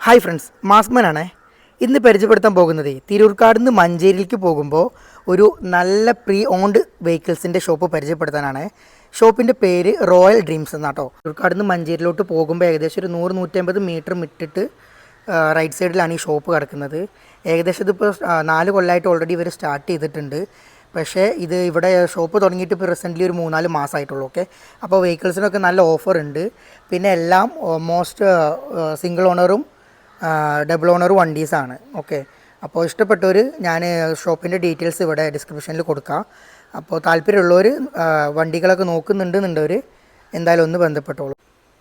Hi friends, മാസ്മനാണേ. ഇന്ന് പരിചയപ്പെടുത്താൻ പോകുന്നത് തിരൂർക്കാട് നിന്ന് മഞ്ചേരിയിലേക്ക് പോകുമ്പോൾ ഒരു നല്ല പ്രീ ഓൺഡ് വെഹിക്കിൾസിൻ്റെ ഷോപ്പ് പരിചയപ്പെടുത്താനാണ്. ഷോപ്പിൻ്റെ പേര് റോയൽ ഡ്രീംസ് എന്നാട്ടോ. തിരൂർക്കാട് നിന്ന് മഞ്ചേരിയിലോട്ട് പോകുമ്പോൾ ഏകദേശം ഒരു 100-150 മീറ്റർ വിട്ടിട്ട് റൈറ്റ് സൈഡിലാണ് ഈ ഷോപ്പ് കിടക്കുന്നത്. ഏകദേശം ഇതിപ്പോൾ 4 കൊല്ലമായിട്ട് ഓൾറെഡി ഇവർ സ്റ്റാർട്ട് ചെയ്തിട്ടുണ്ട്. പക്ഷേ ഇത് ഇവിടെ ഷോപ്പ് തുടങ്ങിയിട്ട് ഇപ്പോൾ റീസെൻ്റ്ലി ഒരു 3-4 മാസമായിട്ടുള്ളൂ. ഓക്കെ, അപ്പോൾ വെഹിക്കിൾസിനൊക്കെ നല്ല ഓഫർ ഉണ്ട്. പിന്നെ എല്ലാം ഓൾമോസ്റ്റ് സിംഗിൾ ഓണറും ഡബിൾ ഓണർ വണ്ടീസാണ്. ഓക്കെ, അപ്പോൾ ഇഷ്ടപ്പെട്ടവർ ഞാൻ ഷോപ്പിൻ്റെ ഡീറ്റെയിൽസ് ഇവിടെ ഡിസ്ക്രിപ്ഷനിൽ കൊടുക്കാം. അപ്പോൾ താല്പര്യമുള്ളവർ വണ്ടികളൊക്കെ നോക്കുന്നുണ്ടെന്നുള്ളവർ എന്തായാലും ഒന്ന് ബന്ധപ്പെട്ടോളൂ.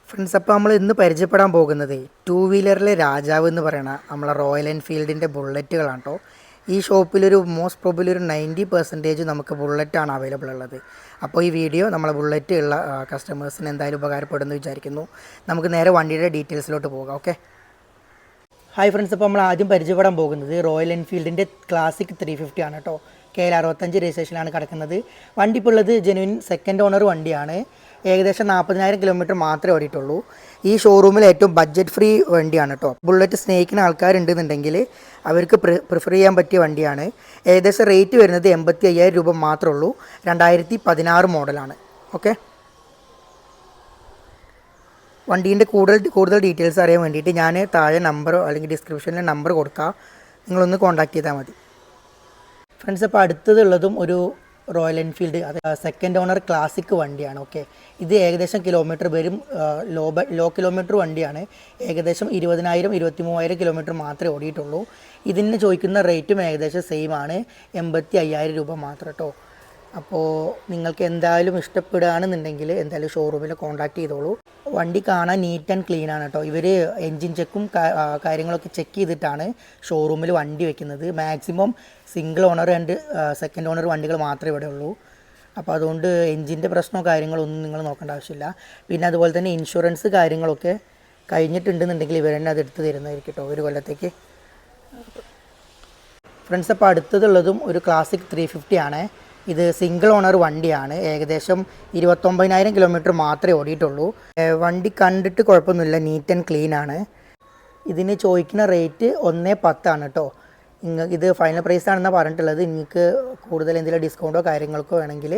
ഫ്രണ്ട്സ്, അപ്പോൾ നമ്മൾ ഇന്ന് പരിചയപ്പെടാൻ പോകുന്നത് 2 വീലറിലെ രാജാവ് എന്ന് പറയുന്ന നമ്മളെ റോയൽ എൻഫീൽഡിൻ്റെ ബുള്ളറ്റുകളാണ് കേട്ടോ. ഈ ഷോപ്പിലൊരു മോസ്റ്റ് പ്രോബബ്ലി ഒരു 90% നമുക്ക് ബുള്ളറ്റാണ് അവൈലബിൾ ഉള്ളത്. അപ്പോൾ ഈ വീഡിയോ നമ്മളെ ബുള്ളറ്റ് ഉള്ള കസ്റ്റമേഴ്സിന് എന്തായാലും ഉപകാരപ്പെടുമെന്ന് വിചാരിക്കുന്നു. നമുക്ക് നേരെ വണ്ടിയുടെ ഡീറ്റെയിൽസിലോട്ട് പോകാം. ഓക്കെ, ഹായ് ഫ്രണ്ട്സ്, അപ്പോൾ നമ്മൾ ആദ്യം പരിചയപ്പെടാൻ പോകുന്നത് റോയൽ എൻഫീൽഡിൻ്റെ ക്ലാസിക് 350 ആണ് കേട്ടോ. KL 65 രജിസ്ട്രേഷനിലാണ് കിടക്കുന്നത്. വണ്ടി ഇപ്പോൾ ഉള്ളത് ജെനുവിൻ സെക്കൻഡ് ഓണർ വണ്ടിയാണ്. ഏകദേശം 40,000 കിലോമീറ്റർ മാത്രമേ ഓടിയിട്ടുള്ളൂ. ഈ ഷോറൂമിൽ ഏറ്റവും ബഡ്ജറ്റ് ഫ്രീ വണ്ടിയാണ് കേട്ടോ. ബുള്ളറ്റ് സ്നേഹിക്കുന്ന ആൾക്കാരുണ്ടെന്നുണ്ടെങ്കിൽ അവർക്ക് പ്രിഫർ ചെയ്യാൻ പറ്റിയ വണ്ടിയാണ്. ഏകദേശം റേറ്റ് വരുന്നത് 85,000 രൂപ മാത്രമേ ഉള്ളൂ. 2016 മോഡലാണ്. ഓക്കെ, വണ്ടീൻ്റെ കൂടുതൽ ഡീറ്റെയിൽസ് അറിയാൻ വേണ്ടിയിട്ട് ഞാൻ താഴെ നമ്പറോ അല്ലെങ്കിൽ ഡിസ്ക്രിപ്ഷനിൽ നമ്പർ കൊടുക്കാം, നിങ്ങളൊന്ന് കോൺടാക്ട് ചെയ്താൽ മതി. ഫ്രണ്ട്സ്, അപ്പോൾ അടുത്തതുള്ളതും ഒരു റോയൽ എൻഫീൽഡ്, അത് സെക്കൻഡ് ഓണർ ക്ലാസിക് വണ്ടിയാണ്. ഓക്കെ, ഇത് ഏകദേശം കിലോമീറ്റർ വരും ലോ കിലോമീറ്റർ വണ്ടിയാണ്. ഏകദേശം 20,000-23,000 കിലോമീറ്റർ മാത്രമേ ഓടിയിട്ടുള്ളൂ. ഇതിന് ചോദിക്കുന്ന റേറ്റും ഏകദേശം സെയിം ആണ്, 85,000 രൂപ മാത്രം കേട്ടോ. അപ്പോൾ നിങ്ങൾക്ക് എന്തായാലും ഇഷ്ടപ്പെടുകയാണെന്നുണ്ടെങ്കിൽ എന്തായാലും ഷോറൂമിൽ കോൺടാക്ട് ചെയ്തോളൂ. വണ്ടി കാണാൻ നീറ്റ് ആൻഡ് ക്ലീൻ ആണ് കേട്ടോ. ഇവർ എൻജിൻ ചെക്കും കാര്യങ്ങളൊക്കെ ചെക്ക് ചെയ്തിട്ടാണ് ഷോറൂമിൽ വണ്ടി വെക്കുന്നത്. Maximum single owner and second owner വണ്ടികൾ മാത്രമേ ഇവിടെ ഉള്ളൂ. അപ്പോൾ അതുകൊണ്ട് എൻജിൻ്റെ പ്രശ്നമോ കാര്യങ്ങളോ ഒന്നും നിങ്ങൾ നോക്കേണ്ട ആവശ്യമില്ല. പിന്നെ അതുപോലെ തന്നെ ഇൻഷുറൻസ് കാര്യങ്ങളൊക്കെ കഴിഞ്ഞിട്ടുണ്ടെന്നുണ്ടെങ്കിൽ ഇവർ തന്നെ അത് എടുത്ത് തരുന്നതായിരിക്കും കേട്ടോ 1 കൊല്ലത്തേക്ക്. ഫ്രണ്ട്സ്, അപ്പോൾ അടുത്തതുള്ളതും ഒരു ക്ലാസിക് 350 ആണ്. ഇത് സിംഗിൾ ഓണർ വണ്ടിയാണ്. ഏകദേശം 29,000 കിലോമീറ്റർ മാത്രമേ ഓടിയിട്ടുള്ളൂ. വണ്ടി കണ്ടിട്ട് കുഴപ്പമൊന്നുമില്ല, നീറ്റ് ആൻഡ് ക്ലീൻ ആണ്. ഇതിന് ചോദിക്കുന്ന റേറ്റ് 1.10 ആണ് കേട്ടോ. ഇത് ഫൈനൽ പ്രൈസ് ആണെന്നാണ് പറഞ്ഞിട്ടുള്ളത്. നിങ്ങൾക്ക് കൂടുതൽ എന്തെങ്കിലും ഡിസ്കൗണ്ടോ കാര്യങ്ങൾക്കോ വേണമെങ്കിൽ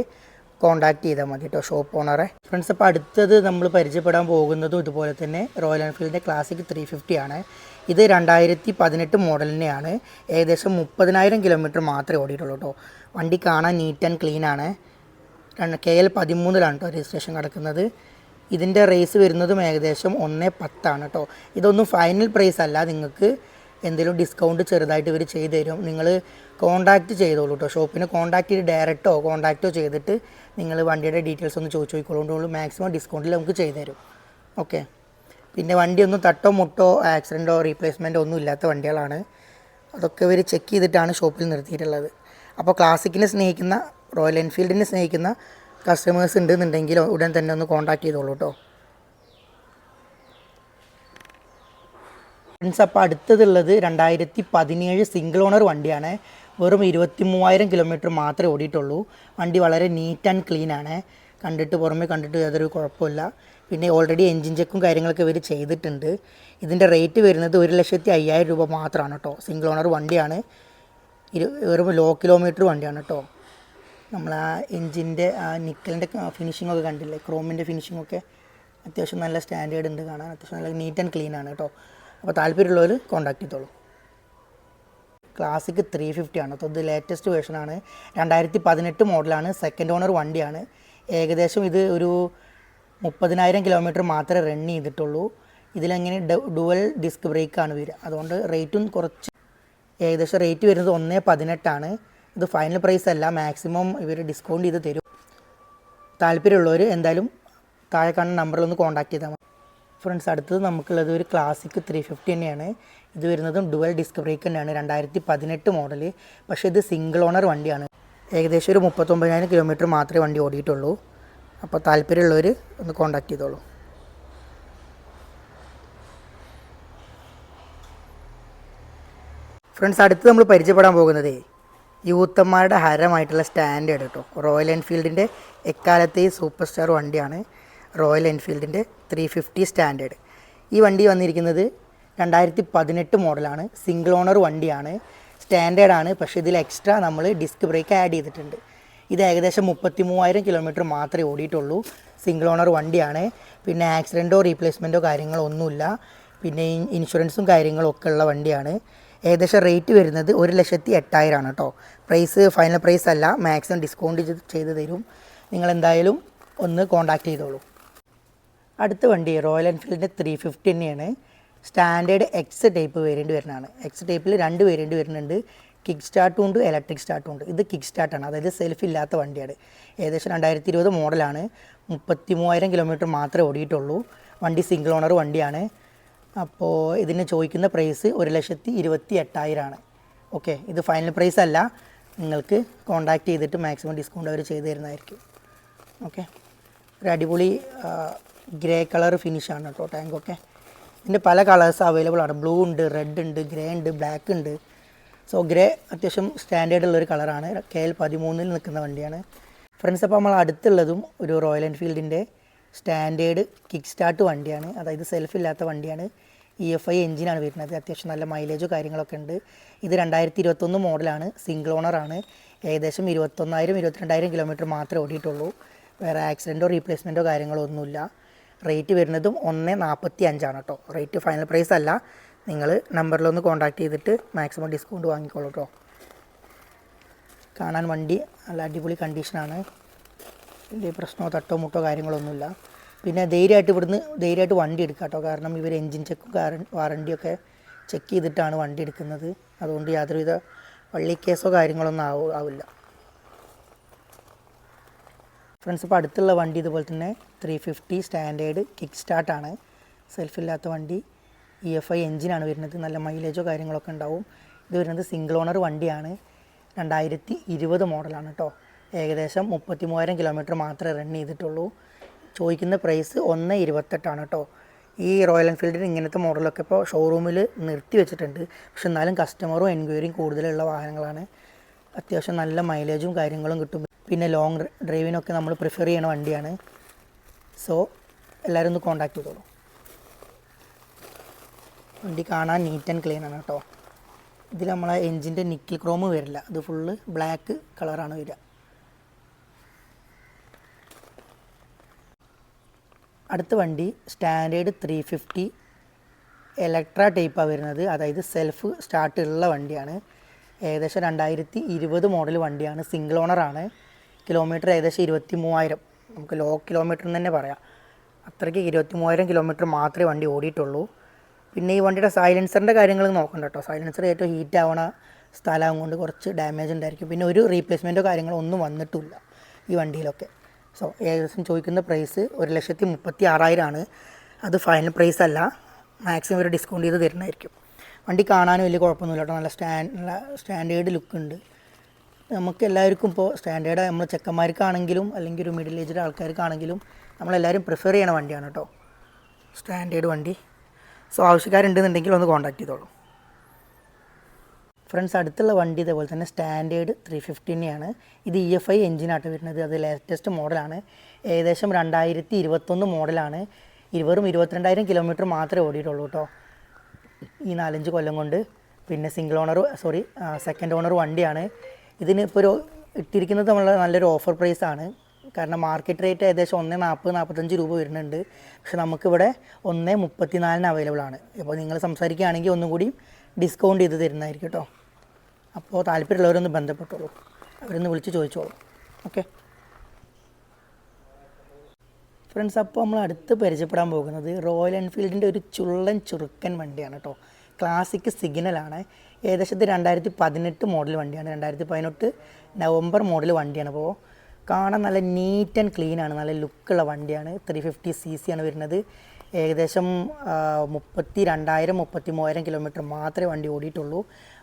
കോൺടാക്ട് ചെയ്താൽ മതി കേട്ടോ ഷോപ്പ് ഓണറെ. ഫ്രണ്ട്സ്, അപ്പോൾ അടുത്തത് നമ്മൾ പരിചയപ്പെടാൻ പോകുന്നതും ഇതുപോലെ തന്നെ റോയൽ എൻഫീൽഡിൻ്റെ ക്ലാസിക് 350 ആണ്. ഇത് 2018 മോഡൽ തന്നെയാണ്. ഏകദേശം 30,000 കിലോമീറ്റർ മാത്രമേ ഓടിയിട്ടുള്ളൂ കേട്ടോ. വണ്ടി കാണാൻ നീറ്റ് ആൻഡ് ക്ലീൻ ആണ്. KL 13 കേട്ടോ രജിസ്ട്രേഷൻ കിടക്കുന്നത്. ഇതിൻ്റെ റേസ് വരുന്നതും ഏകദേശം 1.10 ആണ് കേട്ടോ. ഇതൊന്നും ഫൈനൽ പ്രൈസ് അല്ല, നിങ്ങൾക്ക് എന്തെങ്കിലും ഡിസ്കൗണ്ട് ചെറുതായിട്ട് ഇവർ ചെയ്ത് തരും. നിങ്ങൾ കോൺടാക്റ്റ് ചെയ്തോളൂ കേട്ടോ. ഷോപ്പിന് കോൺടാക്ട് ചെയ്ത് ഡയറക്റ്റോ കോൺടാക്റ്റോ ചെയ്തിട്ട് നിങ്ങൾ വണ്ടിയുടെ ഡീറ്റെയിൽസ് ഒന്ന് ചോദിക്കോളൂ. മാക്സിമം ഡിസ്കൗണ്ടിൽ നമുക്ക് ചെയ്തു തരും. ഓക്കെ, പിന്നെ വണ്ടിയൊന്നും തട്ടോ മുട്ടോ ആക്സിഡൻറ്റോ റീപ്ലേസ്മെൻറ്റോ ഒന്നും ഇല്ലാത്ത വണ്ടികളാണ്. അതൊക്കെ ഇവർ ചെക്ക് ചെയ്തിട്ടാണ് ഷോപ്പിൽ നിർത്തിയിട്ടുള്ളത്. അപ്പോൾ ക്ലാസിക്കിനെ സ്നേഹിക്കുന്ന റോയൽ എൻഫീൽഡിനെ സ്നേഹിക്കുന്ന കസ്റ്റമേഴ്സ് ഉണ്ടെന്നുണ്ടെങ്കിൽ ഉടൻ തന്നെ ഒന്ന് കോൺടാക്ട് ചെയ്തോളൂ കേട്ടോ. ഫ്രണ്ട്സ്, അപ്പോൾ അടുത്തതുള്ളത് 2017 സിംഗിൾ ഓണർ വണ്ടിയാണ്. വെറും 23,000 കിലോമീറ്റർ മാത്രമേ ഓടിയിട്ടുള്ളൂ. വണ്ടി വളരെ നീറ്റ് ആൻഡ് ക്ലീൻ ആണ്. പുറമേ കണ്ടിട്ട് യാതൊരു കുഴപ്പമില്ല. പിന്നെ ഓൾറെഡി എൻജിൻ ചെക്കും കാര്യങ്ങളൊക്കെ ഇവർ ചെയ്തിട്ടുണ്ട്. ഇതിൻ്റെ റേറ്റ് വരുന്നത് 1,05,000 രൂപ മാത്രമാണ് കേട്ടോ. സിംഗിൾ ഓണർ വണ്ടിയാണ്. വെറും ലോ കിലോമീറ്റർ വണ്ടിയാണ് കേട്ടോ. നമ്മൾ ആ എൻജിൻ്റെ നിക്കലിൻ്റെ ഫിനിഷിങ്ങൊക്കെ കണ്ടില്ലേ, ക്രോമിൻ്റെ ഫിനിഷിങ്ങൊക്കെ അത്യാവശ്യം നല്ല സ്റ്റാൻഡേർഡ് ഉണ്ട് കാണാൻ. അത്യാവശ്യം നല്ല നീറ്റ് ആൻഡ് ക്ലീൻ ആണ് കേട്ടോ. അപ്പോൾ താല്പര്യമുള്ളവർ കോൺടാക്ട് ചെയ്തോളൂ. ക്ലാസിക് 350 ആണ് കേട്ടോ. ഇത് ലേറ്റസ്റ്റ് വേർഷനാണ്. 2018 മോഡലാണ്. സെക്കൻഡ് ഓണർ വണ്ടിയാണ്. ഏകദേശം ഇത് ഒരു 30,000 കിലോമീറ്റർ മാത്രമേ റൺ ചെയ്തിട്ടുള്ളൂ. ഇതിലെങ്ങനെ ഡുവൽ ഡിസ്ക് ബ്രേക്കാണ് വരിക. അതുകൊണ്ട് റേറ്റും കുറച്ച് ഏകദേശം റേറ്റ് വരുന്നത് 1.18 ആണ്. ഇത് ഫൈനൽ പ്രൈസ് അല്ല, മാക്സിമം ഇവർ ഡിസ്കൗണ്ട് ചെയ്ത് തരും. താല്പര്യമുള്ളവർ എന്തായാലും താഴെ കാണുന്ന നമ്പറിലൊന്ന് കോൺടാക്ട് ചെയ്താൽ മതി. ഫ്രണ്ട്സ്, അടുത്തത് നമുക്കുള്ളത് ഒരു ക്ലാസിക് 350 തന്നെയാണ്. ഇത് വരുന്നതും ഡുവൽ ഡിസ്ക് ബ്രേക്ക് തന്നെയാണ്. 2018 മോഡൽ. പക്ഷേ ഇത് സിംഗിൾ ഓണർ വണ്ടിയാണ്. ഏകദേശം ഒരു 39,000 കിലോമീറ്റർ മാത്രമേ വണ്ടി ഓടിയിട്ടുള്ളൂ. അപ്പോൾ താല്പര്യമുള്ളവർ ഒന്ന് കോൺടാക്ട് ചെയ്തോളൂ. ഫ്രണ്ട്സ്, അടുത്ത് നമ്മൾ പരിചയപ്പെടാൻ പോകുന്നത് യൂത്തന്മാരുടെ ഹരമായിട്ടുള്ള സ്റ്റാൻഡേർഡ് കേട്ടോ. റോയൽ എൻഫീൽഡിൻ്റെ എക്കാലത്തെ സൂപ്പർ സ്റ്റാർ വണ്ടിയാണ് റോയൽ എൻഫീൽഡിൻ്റെ 350 സ്റ്റാൻഡേർഡ്. ഈ വണ്ടി വന്നിരിക്കുന്നത് 2018 മോഡലാണ്, സിംഗിൾ ഓണർ വണ്ടിയാണ്, സ്റ്റാൻഡേർഡാണ്. പക്ഷേ ഇതിൽ എക്സ്ട്രാ നമ്മൾ ഡിസ്ക് ബ്രേക്ക് ആഡ് ചെയ്തിട്ടുണ്ട്. ഇത് ഏകദേശം 33,000 കിലോമീറ്റർ മാത്രമേ ഓടിയിട്ടുള്ളൂ. സിംഗിൾ ഓണർ വണ്ടിയാണ്. പിന്നെ ആക്സിഡൻറ്റോ റീപ്ലേസ്മെൻറ്റോ കാര്യങ്ങളോ ഒന്നുമില്ല. പിന്നെ ഇൻഷുറൻസും കാര്യങ്ങളും ഒക്കെ ഉള്ള വണ്ടിയാണ്. ഏകദേശം റേറ്റ് വരുന്നത് 1,08,000 ആണ് കേട്ടോ. പ്രൈസ് ഫൈനൽ പ്രൈസ് അല്ല, മാക്സിമം ഡിസ്കൗണ്ട് ചെയ്ത് തരും. നിങ്ങളെന്തായാലും ഒന്ന് കോൺടാക്റ്റ് ചെയ്തോളൂ. അടുത്ത വണ്ടി റോയൽ എൻഫീൽഡിൻ്റെ 350 തന്നെയാണ്. സ്റ്റാൻഡേർഡ് എക്സ് ടൈപ്പ് വേരിയൻറ്റ് വരുന്നതാണ്. എക്സ് ടൈപ്പിൽ 2 വേരിയൻറ്റ് വരുന്നുണ്ട്. കിക്ക് സ്റ്റാർട്ടും ഉണ്ട്, ഇലക്ട്രിക് സ്റ്റാർട്ടും ഉണ്ട്. ഇത് കിക്ക് സ്റ്റാർട്ടാണ്, അതായത് സെൽഫ് ഇല്ലാത്ത വണ്ടിയാണ്. ഏകദേശം 2020 മോഡലാണ്. 33,000 കിലോമീറ്റർ മാത്രമേ ഓടിയിട്ടുള്ളൂ. വണ്ടി സിംഗിൾ ഓണർ വണ്ടിയാണ്. അപ്പോൾ ഇതിന് ചോദിക്കുന്ന പ്രൈസ് 1,28,000 ആണ്. ഓക്കെ, ഇത് ഫൈനൽ പ്രൈസ് അല്ല. നിങ്ങൾക്ക് കോൺടാക്റ്റ് ചെയ്തിട്ട് മാക്സിമം ഡിസ്കൗണ്ട് അവർ ചെയ്ത് തരുന്നതായിരിക്കും. ഓക്കെ, ഒരു അടിപൊളി ഗ്രേ കളർ ഫിനിഷാണ് കേട്ടോ ടാങ്കൊക്കെ. ഇതിൻ്റെ പല കളേഴ്സ് അവൈലബിൾ ആണ്. ബ്ലൂ ഉണ്ട്, റെഡ് ഉണ്ട്, ഗ്രേ ഉണ്ട്, ബ്ലാക്ക് ഉണ്ട്. സോ ഗ്രേ അത്യാവശ്യം സ്റ്റാൻഡേർഡ് ഉള്ളൊരു കളറാണ്. KL13 നിൽക്കുന്ന വണ്ടിയാണ് ഫ്രണ്ട്സ്. അപ്പോൾ നമ്മൾ അടുത്തുള്ളതും ഒരു റോയൽ എൻഫീൽഡിൻ്റെ സ്റ്റാൻഡേർഡ് കിക്ക് സ്റ്റാർട്ട് വണ്ടിയാണ്. അതായത് സെൽഫ് ഇല്ലാത്ത വണ്ടിയാണ്. EFI എഞ്ചിനാണ് വരുന്നത്. അത്യാവശ്യം നല്ല മൈലേജോ കാര്യങ്ങളൊക്കെ ഉണ്ട്. ഇത് 2021 മോഡലാണ്, സിംഗിൾ ഓണറാണ്. ഏകദേശം 21,000-22,000 കിലോമീറ്റർ മാത്രമേ ഓടിയിട്ടുള്ളൂ. വേറെ ആക്സിഡൻറ്റോ റീപ്ലേസ്മെൻറ്റോ കാര്യങ്ങളോ ഒന്നുമില്ല. റേറ്റ് വരുന്നതും 1,45,000 ആണ് കേട്ടോ. റേറ്റ് ഫൈനൽ പ്രൈസ് അല്ല. നിങ്ങൾ നമ്പറിലൊന്ന് കോൺടാക്റ്റ് ചെയ്തിട്ട് മാക്സിമം ഡിസ്കൗണ്ട് വാങ്ങിക്കോളൂ കേട്ടോ. കാണാൻ വണ്ടി നല്ല അടിപൊളി കണ്ടീഷനാണ്. വലിയ പ്രശ്നമോ തട്ടോ മുട്ടോ കാര്യങ്ങളൊന്നുമില്ല. പിന്നെ ധൈര്യമായിട്ട് വണ്ടി എടുക്കാം കേട്ടോ. കാരണം ഇവർ എൻജിൻ ചെക്കും വാറണ്ടിയൊക്കെ ചെക്ക് ചെയ്തിട്ടാണ് വണ്ടി എടുക്കുന്നത്. അതുകൊണ്ട് യാതൊരുവിധ വള്ളി കേസോ കാര്യങ്ങളൊന്നും ആവില്ല ഫ്രണ്ട്സ്. ഇപ്പോൾ അടുത്തുള്ള വണ്ടി ഇതുപോലെ തന്നെ 350 സ്റ്റാൻഡേർഡ് കിക്ക് സ്റ്റാർട്ടാണ്. സെൽഫില്ലാത്ത വണ്ടി. EFI എഞ്ചിനാണ് വരുന്നത്. നല്ല മൈലേജോ കാര്യങ്ങളൊക്കെ ഉണ്ടാവും. ഇത് വരുന്നത് സിംഗിൾ ഓണർ വണ്ടിയാണ്. 2020 മോഡലാണ് കേട്ടോ. ഏകദേശം 33,000 കിലോമീറ്റർ മാത്രമേ റൺ ചെയ്തിട്ടുള്ളൂ. ചോദിക്കുന്ന പ്രൈസ് 1,28,000 ആണ് കേട്ടോ. ഈ റോയൽ എൻഫീൽഡിന് ഇങ്ങനത്തെ മോഡലൊക്കെ ഇപ്പോൾ ഷോറൂമിൽ നിർത്തി വെച്ചിട്ടുണ്ട്. പക്ഷെ എന്നാലും കസ്റ്റമറും എൻക്വയറിയും കൂടുതലുള്ള വാഹനങ്ങളാണ്. അത്യാവശ്യം നല്ല മൈലേജും കാര്യങ്ങളും കിട്ടും. പിന്നെ ലോങ് ഡ്രൈവിനൊക്കെ നമ്മൾ പ്രിഫർ ചെയ്യണ വണ്ടിയാണ്. സോ എല്ലാവരും ഒന്ന് കോൺടാക്ട് ചെയ്തോളൂ. വണ്ടി കാണാൻ നീറ്റ് ആൻഡ് ക്ലീൻ ആണ് കേട്ടോ. ഇതിൽ നമ്മളെ എൻജിൻ്റെ നിക്കിൾ ക്രോം വരില്ല. ഇത് ഫുള്ള് ബ്ലാക്ക് കളറാണ് വരിക. അടുത്ത വണ്ടി സ്റ്റാൻഡേർഡ് 350 ഇലക്ട്ര ടൈപ്പാണ് വരുന്നത്. അതായത് സെൽഫ് സ്റ്റാർട്ട് ഉള്ള വണ്ടിയാണ്. ഏകദേശം 2020 മോഡൽ വണ്ടിയാണ്. സിംഗിൾ ഓണറാണ്. കിലോമീറ്റർ ഏകദേശം 23,000. നമുക്ക് ലോ കിലോമീറ്റർ എന്ന് തന്നെ പറയാം. അത്രയ്ക്ക് 23,000 കിലോമീറ്റർ മാത്രമേ വണ്ടി ഓടിയിട്ടുള്ളൂ. പിന്നെ ഈ വണ്ടിയുടെ സൈലൻസറിൻ്റെ കാര്യങ്ങൾ നോക്കണ്ട കേട്ടോ. സൈലൻസർ ഏറ്റവും ഹീറ്റ് ആവണ സ്ഥലം കൊണ്ട് കുറച്ച് ഡാമേജ് ഉണ്ടായിരിക്കും. പിന്നെ ഒരു റീപ്ലേസ്മെൻറ്റോ കാര്യങ്ങളോ ഒന്നും വന്നിട്ടില്ല ഈ വണ്ടിയിലൊക്കെ. സോ ഏകദേശം ചോദിക്കുന്ന പ്രൈസ് 1,36,000 ആണ്. അത് ഫൈനൽ പ്രൈസ് അല്ല. മാക്സിമം ഒരു ഡിസ്കൗണ്ട് ചെയ്ത് തരുന്നതായിരിക്കും. വണ്ടി കാണാനും വലിയ കുഴപ്പമൊന്നുമില്ല കേട്ടോ. നല്ല സ്റ്റാൻഡേർഡ് ലുക്ക് ഉണ്ട്. നമുക്ക് എല്ലാവർക്കും ഇപ്പോൾ സ്റ്റാൻഡേർഡ് നമ്മൾ ചെക്കന്മാർക്കാണെങ്കിലും അല്ലെങ്കിൽ ഒരു മിഡിൽ ഏജ്ഡ് ആൾക്കാർക്കാണെങ്കിലും നമ്മളെല്ലാവരും പ്രിഫർ ചെയ്യണ വണ്ടിയാണ് കേട്ടോ സ്റ്റാൻഡേർഡ് വണ്ടി. സോ ആവശ്യക്കാരുണ്ടെന്നുണ്ടെങ്കിൽ ഒന്ന് കോൺടാക്ട് ചെയ്തോളൂ ഫ്രണ്ട്സ്. അടുത്തുള്ള വണ്ടി ഇതേപോലെ തന്നെ സ്റ്റാൻഡേർഡ് 350 തന്നെയാണ്. ഇത് EFI എഞ്ചിനായിട്ട് വരുന്നത്. അത് ലേറ്റസ്റ്റ് മോഡലാണ്. ഏകദേശം 2021 മോഡലാണ്. 22,000 കിലോമീറ്റർ മാത്രമേ ഓടിയിട്ടുള്ളൂ കേട്ടോ ഈ 4-5 കൊല്ലം കൊണ്ട്. പിന്നെ സെക്കൻഡ് ഓണർ വണ്ടിയാണ്. ഇതിന് ഇപ്പോൾ ഒരു ഇട്ടിരിക്കുന്നത് നമ്മളെ നല്ലൊരു ഓഫർ പ്രൈസാണ്. കാരണം മാർക്കറ്റ് റേറ്റ് ഏകദേശം 1,40-1,45 രൂപ വരുന്നുണ്ട്. പക്ഷെ നമുക്കിവിടെ 1,34 അവൈലബിൾ ആണ്. അപ്പോൾ നിങ്ങൾ സംസാരിക്കുകയാണെങ്കിൽ ഒന്നും കൂടി ഡിസ്കൗണ്ട് ചെയ്ത് തരുന്നതായിരിക്കും കേട്ടോ. അപ്പോൾ താല്പര്യമുള്ളവരൊന്ന് ബന്ധപ്പെട്ടോളൂ, അവരൊന്ന് വിളിച്ച് ചോദിച്ചോളൂ. ഓക്കെ ഫ്രണ്ട്സ്, അപ്പോൾ നമ്മൾ അടുത്ത് പരിചയപ്പെടാൻ പോകുന്നത് റോയൽ എൻഫീൽഡിൻ്റെ ഒരു ചുരുക്കൻ വണ്ടിയാണ് കേട്ടോ. ക്ലാസിക് സിഗ്നലാണ്. ഏകദേശം 2018 മോഡൽ വണ്ടിയാണ്. 2018 നവംബർ മോഡൽ വണ്ടിയാണ്. അപ്പോൾ കാണാൻ നല്ല നീറ്റ് ആൻഡ് ക്ലീൻ ആണ്. നല്ല ലുക്കുള്ള വണ്ടിയാണ്. 350cc ആണ് വരുന്നത്. ഏകദേശം 32,000-33,000 കിലോമീറ്റർ മാത്രമേ വണ്ടി ഓടിയിട്ടുള്ളൂ.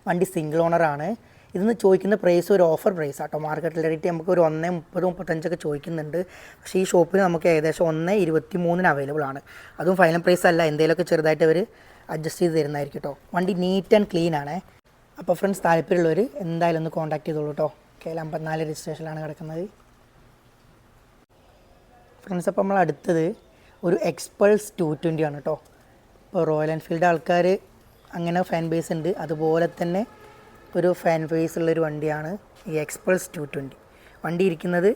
വണ്ടി സിംഗിൾ ഓണറാണ്. ഇതിന് ചോദിക്കുന്ന പ്രൈസ് ഒരു ഓഫർ പ്രൈസ് ആട്ടോ. മാർക്കറ്റിൽ റേറ്റ് നമുക്ക് ഒരു 1,30-1,35 ചോദിക്കുന്നുണ്ട്. പക്ഷേ ഈ ഷോപ്പിൽ നമുക്ക് ഏകദേശം 1,23 അവൈലബിൾ ആണ്. അതും ഫൈനൽ പ്രൈസ് അല്ല, എന്തെങ്കിലുമൊക്കെ ചെറുതായിട്ട് അവർ അഡ്ജസ്റ്റ് ചെയ്ത് തരുന്നതായിരിക്കും കേട്ടോ. വണ്ടി നീറ്റ് ആൻഡ് ക്ലീൻ ആണ്. അപ്പോൾ ഫ്രണ്ട്സ്, താല്പര്യമുള്ളവർ എന്തായാലും ഒന്ന് കോൺടാക്ട് ചെയ്തോളൂ കേട്ടോ. KL54 രജിസ്ട്രേഷനിലാണ് കിടക്കുന്നത് ഫ്രണ്ട്സ്. അപ്പോൾ നമ്മൾ അടുത്തത് ഒരു എക്സ്പൾസ് 220 ആണ് കേട്ടോ. ഇപ്പോൾ റോയൽ എൻഫീൽഡ് ആൾക്കാർ അങ്ങനെ ഫാൻ ബേസ് ഉണ്ട്. അതുപോലെ തന്നെ ഒരു ഫാൻ ബേസ് ഉള്ളൊരു വണ്ടിയാണ് ഈ എക്സ്പൾസ് 220. വണ്ടി ഇരിക്കുന്നത്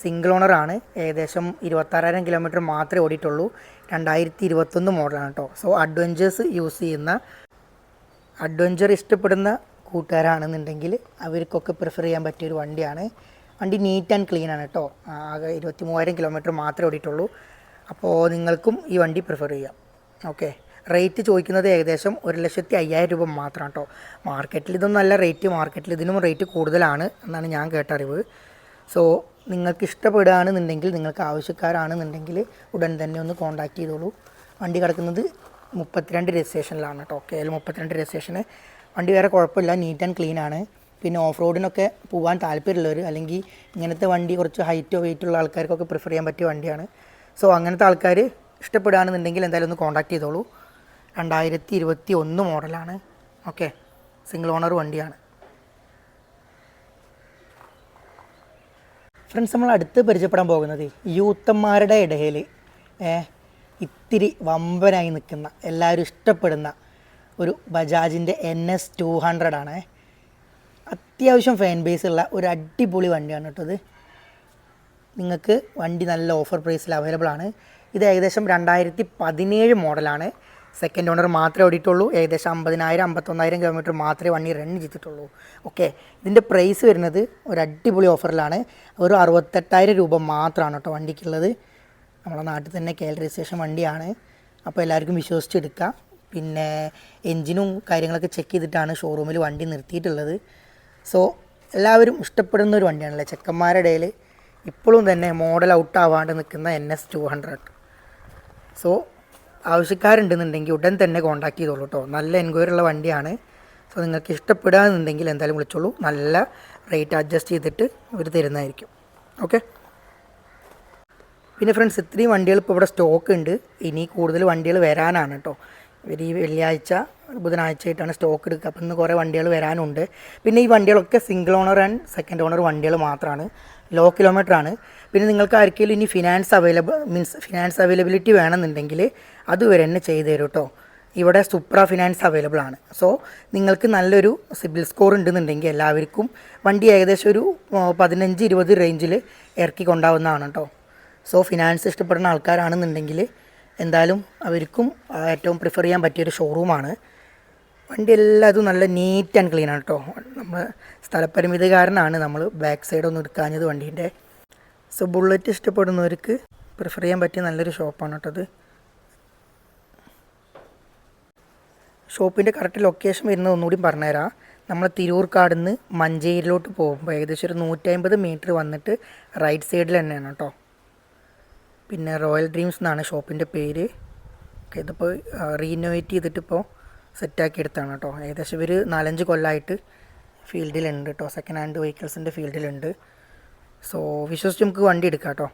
സിംഗിൾ ഓണറാണ്. ഏകദേശം 26,000 കിലോമീറ്റർ മാത്രമേ ഓടിയിട്ടുള്ളൂ. 2021 മോഡലാണ് കേട്ടോ. സോ അഡ്വഞ്ചർ ഇഷ്ടപ്പെടുന്ന കൂട്ടുകാരാണെന്നുണ്ടെങ്കിൽ അവർക്കൊക്കെ പ്രിഫർ ചെയ്യാൻ പറ്റിയൊരു വണ്ടിയാണ്. വണ്ടി നീറ്റ് ആൻഡ് ക്ലീൻ ആണ് കേട്ടോ. ആകെ 23,000 കിലോമീറ്റർ മാത്രമേ ഓടിയിട്ടുള്ളൂ. അപ്പോൾ നിങ്ങൾക്കും ഈ വണ്ടി പ്രിഫർ ചെയ്യാം. ഓക്കെ, റേറ്റ് ചോദിക്കുന്നത് ഏകദേശം 1,05,000 രൂപ മാത്രമാണ് കേട്ടോ. മാർക്കറ്റിൽ ഇതൊന്നും നല്ല റേറ്റ്, മാർക്കറ്റിൽ ഇതിനും റേറ്റ് കൂടുതലാണ് എന്നാണ് ഞാൻ കേട്ടറിവ്. സോ നിങ്ങൾക്ക് ഇഷ്ടപ്പെടുകയാണെന്നുണ്ടെങ്കിൽ, നിങ്ങൾക്ക് ആവശ്യക്കാരാണെന്നുണ്ടെങ്കിൽ ഉടൻ തന്നെ ഒന്ന് കോൺടാക്ട് ചെയ്തോളൂ. വണ്ടി കിടക്കുന്നത് 32 രജിസ്ട്രേഷനിലാണ് കേട്ടോ. KL 32 registration. വണ്ടി വേറെ കുഴപ്പമില്ല, നീറ്റ് ആൻഡ് ക്ലീൻ ആണ്. പിന്നെ ഓഫ് റോഡിനൊക്കെ പോകാൻ താല്പര്യമുള്ളവർ, അല്ലെങ്കിൽ ഇങ്ങനത്തെ വണ്ടി കുറച്ച് ഹൈറ്റോ വെയിറ്റുള്ള ആൾക്കാർക്കൊക്കെ പ്രിഫർ ചെയ്യാൻ പറ്റിയ വണ്ടിയാണ്. സോ അങ്ങനത്തെ ആൾക്കാർ ഇഷ്ടപ്പെടുകയാണെന്നുണ്ടെങ്കിൽ എന്തായാലും ഒന്ന് കോൺടാക്ട് ചെയ്തോളൂ. 2021 മോഡലാണ്. ഓക്കെ, സിംഗിൾ ഓണർ വണ്ടിയാണ്. ഫ്രണ്ട്സ്, നമ്മൾ അടുത്ത് പരിചയപ്പെടാൻ പോകുന്നത് യൂത്തന്മാരുടെ ഇടയിൽ ഇത്തിരി വമ്പനായി നിൽക്കുന്ന, എല്ലാവരും ഇഷ്ടപ്പെടുന്ന ഒരു ബജാജിൻ്റെ NS 200 ആണ്. അത്യാവശ്യം ഫാൻ ബേസ് ഉള്ള ഒരു അടിപൊളി വണ്ടിയാണ് കേട്ടോ ഇത്. നിങ്ങൾക്ക് വണ്ടി നല്ല ഓഫർ പ്രൈസിൽ അവൈലബിൾ ആണ്. ഇത് ഏകദേശം 2017 മോഡലാണ്. സെക്കൻഡ് ഓണർ മാത്രമേ ഓടിയിട്ടുള്ളൂ. ഏകദേശം 50,000-51,000 കിലോമീറ്റർ മാത്രമേ വണ്ടി റൺ ചെയ്തിട്ടുള്ളൂ. ഓക്കെ, ഇതിൻ്റെ പ്രൈസ് വരുന്നത് ഒരു അടിപൊളി ഓഫറിലാണ്. ഒരു 68,000 രൂപ മാത്രമാണ് കേട്ടോ വണ്ടിക്കുള്ളത്. നമ്മളെ നാട്ടിൽ തന്നെ KL രജിസ്ട്രേഷൻ വണ്ടിയാണ്. അപ്പോൾ എല്ലാവർക്കും വിശ്വസിച്ചെടുക്കാം. പിന്നെ എൻജിനും കാര്യങ്ങളൊക്കെ ചെക്ക് ചെയ്തിട്ടാണ് ഷോറൂമിൽ വണ്ടി നിർത്തിയിട്ടുള്ളത്. സോ എല്ലാവരും ഇഷ്ടപ്പെടുന്ന ഒരു വണ്ടിയാണല്ലേ. ചെക്കന്മാരുടെ ഇടയിൽ ഇപ്പോഴും തന്നെ മോഡൽ ഔട്ടാവാണ്ട് നിൽക്കുന്ന NS 200. സോ ആവശ്യക്കാരുണ്ടെന്നുണ്ടെങ്കിൽ ഉടൻ തന്നെ കോൺടാക്ട് ചെയ്തോളൂ കേട്ടോ. നല്ല എൻക്വയറി ഉള്ള വണ്ടിയാണ്. സോ നിങ്ങൾക്ക് ഇഷ്ടപ്പെടുകയെന്നുണ്ടെങ്കിൽ എന്തായാലും വിളിച്ചോളൂ. നല്ല റേറ്റ് അഡ്ജസ്റ്റ് ചെയ്തിട്ട് ഇവർ തരുന്നതായിരിക്കും. ഓക്കെ, പിന്നെ ഫ്രണ്ട്സ്, ഇത്രയും വണ്ടികൾ ഇപ്പോൾ ഇവിടെ സ്റ്റോക്ക് ഉണ്ട്. ഇനി കൂടുതൽ വണ്ടികൾ വരാനാണ് കേട്ടോ. ഇവർ ഈ വെള്ളിയാഴ്ച ബുധനാഴ്ച ആയിട്ടാണ് സ്റ്റോക്ക് എടുക്കുക. അപ്പോൾ ഇന്ന് കുറേ വണ്ടികൾ വരാനുണ്ട്. പിന്നെ ഈ വണ്ടികളൊക്കെ single owner and second owner വണ്ടികൾ മാത്രമാണ്. ലോ കിലോമീറ്റർ ആണ്. പിന്നെ നിങ്ങൾക്ക് ആർക്കെങ്കിലും ഇനി ഫിനാൻസ് അവൈലബിലിറ്റി വേണമെന്നുണ്ടെങ്കിൽ അതുവരെ തന്നെ ചെയ്തു തരും കേട്ടോ. ഇവിടെ സുപ്ര ഫിനാൻസ് അവൈലബിൾ ആണ്. സോ നിങ്ങൾക്ക് നല്ലൊരു സിബിൽ സ്കോർ ഉണ്ടെന്നുണ്ടെങ്കിൽ എല്ലാവർക്കും വണ്ടി ഏകദേശം ഒരു 15-20 റേഞ്ചിൽ ഇറക്കി കൊണ്ടാവുന്നതാണ് കേട്ടോ. സോ ഫിനാൻസ് ഇഷ്ടപ്പെടുന്ന ആൾക്കാരാണെന്നുണ്ടെങ്കിൽ എന്തായാലും അവർക്കും ഏറ്റവും പ്രിഫർ ചെയ്യാൻ പറ്റിയൊരു ഷോറൂമാണ്. വണ്ടി എല്ലാതും നല്ല നീറ്റ് ആൻഡ് ക്ലീൻ ആണ് കേട്ടോ. നമ്മൾ സ്ഥലപരിമിതി കാരണമാണ് നമ്മൾ ബാക്ക് സൈഡ് ഒന്നും എടുക്കാഞ്ഞത് വണ്ടീൻ്റെ. സോ ബുള്ളറ്റ് ഇഷ്ടപ്പെടുന്നവർക്ക് പ്രിഫർ ചെയ്യാൻ പറ്റിയ നല്ലൊരു ഷോപ്പാണ് കേട്ടോ അത്. ഷോപ്പിൻ്റെ കറക്റ്റ് ലൊക്കേഷൻ വരുന്നത് ഒന്നുകൂടി പറഞ്ഞുതരാം. നമ്മൾ തിരൂർക്കാട് നിന്ന് മഞ്ചേരിയിലോട്ട് പോകുമ്പോൾ ഏകദേശം ഒരു 150 മീറ്റർ വന്നിട്ട് റൈറ്റ് സൈഡിൽ തന്നെയാണ് കേട്ടോ. പിന്നെ റോയൽ ഡ്രീംസ് എന്നാണ് ഷോപ്പിൻ്റെ പേര്. ഓക്കെ, ഇതിപ്പോൾ റീനോവേറ്റ് ചെയ്തിട്ടിപ്പോൾ സെറ്റാക്കി എടുത്താണ് കേട്ടോ. ഏകദേശം ഒരു 4-5 കൊല്ലമായിട്ട് ഫീൽഡിലുണ്ട് കേട്ടോ. സെക്കൻഡ് ഹാൻഡ് വെഹിക്കിൾസിൻ്റെ ഫീൽഡിലുണ്ട്. സോ വിശ്വസിച്ച് നമുക്ക് വണ്ടി എടുക്കാം കേട്ടോ.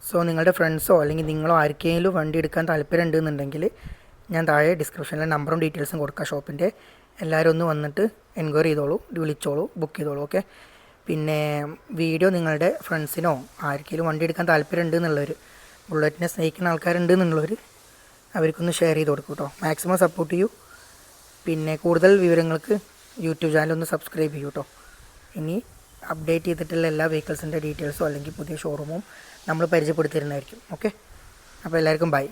സോ നിങ്ങളുടെ ഫ്രണ്ട്സോ അല്ലെങ്കിൽ നിങ്ങളോ ആർക്കെങ്കിലും വണ്ടി എടുക്കാൻ താല്പര്യം ഉണ്ടെന്നുണ്ടെങ്കിൽ ഞാൻ താഴെ ഡിസ്ക്രിപ്ഷനിലെ നമ്പറും ഡീറ്റെയിൽസും കൊടുക്കാം ഷോപ്പിൻ്റെ. എല്ലാവരും ഒന്ന് വന്നിട്ട് എൻക്വയറി ചെയ്തോളൂ, വിളിച്ചോളൂ, ബുക്ക് ചെയ്തോളൂ. ഓക്കെ, പിന്നെ വീഡിയോ നിങ്ങളുടെ ഫ്രണ്ട്സിനോ ആർക്കെങ്കിലും വണ്ടി എടുക്കാൻ താല്പര്യം ഉണ്ടെന്നുള്ളവർ, ബുള്ളറ്റിനെ സ്നേഹിക്കുന്ന ആൾക്കാരുണ്ടെന്നുള്ളവർ അവർക്കൊന്ന് ഷെയർ ചെയ്ത് കൊടുക്കും കേട്ടോ. മാക്സിമം സപ്പോർട്ട് ചെയ്യൂ. പിന്നെ കൂടുതൽ വിവരങ്ങൾക്ക് യൂട്യൂബ് ചാനൽ ഒന്ന് സബ്സ്ക്രൈബ് ചെയ്യൂ കേട്ടോ. ഇനി അപ്ഡേറ്റ് ചെയ്തിട്ടുള്ള എല്ലാ വെഹിക്കിൾസിൻ്റെ ഡീറ്റെയിൽസോ അല്ലെങ്കിൽ പുതിയ ഷോറൂമും നമ്മൾ പരിചയപ്പെടുത്തി തരുന്നതായിരിക്കും. ഓക്കെ, അപ്പോൾ എല്ലാവർക്കും ബൈ.